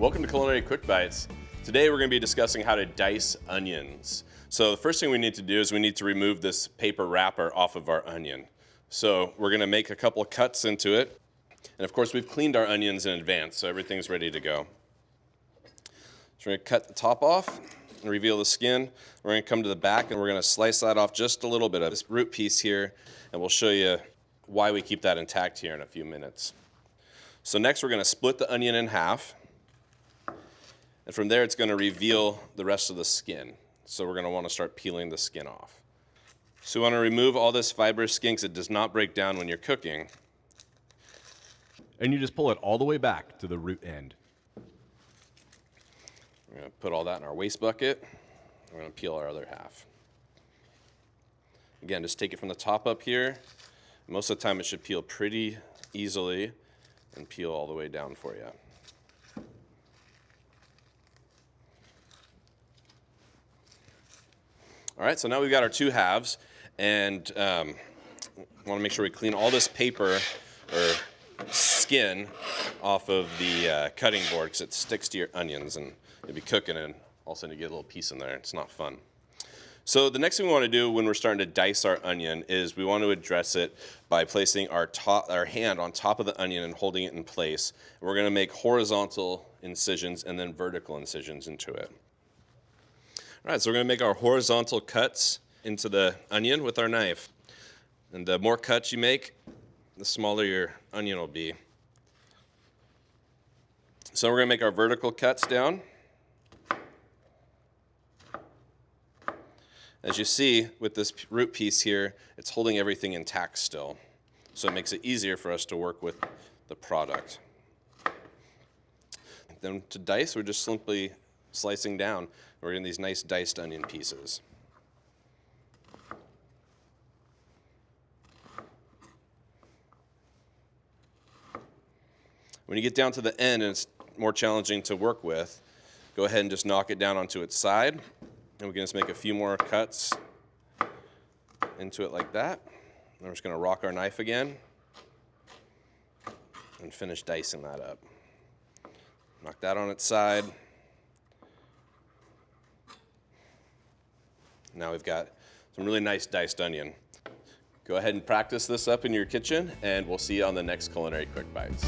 Welcome to Culinary Quick Bites. Today we're going to be discussing how to dice onions. So the first thing we need to do is we need to remove this paper wrapper off of our onion. So we're going to make a couple of cuts into it. And of course we've cleaned our onions in advance, so everything's ready to go. So we're going to cut the top off and reveal the skin. We're going to come to the back and we're going to slice that off just a little bit of this root piece here, and we'll show you why we keep that intact here in a few minutes. So next we're going to split the onion in half. And from there, it's going to reveal the rest of the skin. So we're going to want to start peeling the skin off. So we want to remove all this fibrous skin because it does not break down when you're cooking. And you just pull it all the way back to the root end. We're going to put all that in our waste bucket. We're going to peel our other half. Again, just take it from the top up here. Most of the time, it should peel pretty easily and peel all the way down for you. All right, so now we've got our two halves, and want to make sure we clean all this paper or skin off of the cutting board because it sticks to your onions, and you'll be cooking and all of a sudden you get a little piece in there. It's not fun. So the next thing we want to do when we're starting to dice our onion is we want to address it by placing our hand on top of the onion and holding it in place. We're going to make horizontal incisions and then vertical incisions into it. All right, so we're going to make our horizontal cuts into the onion with our knife. And the more cuts you make, the smaller your onion will be. So we're going to make our vertical cuts down. As you see, with this root piece here, it's holding everything intact still. So it makes it easier for us to work with the product. Then to dice, we're just simply slicing down. We're getting these nice diced onion pieces. When you get down to the end and it's more challenging to work with, go ahead and just knock it down onto its side. And we can just make a few more cuts into it like that. And we're just going to rock our knife again and finish dicing that up. Knock that on its side. Now we've got some really nice diced onion. Go ahead and practice this up in your kitchen, and we'll see you on the next Culinary Quick Bites.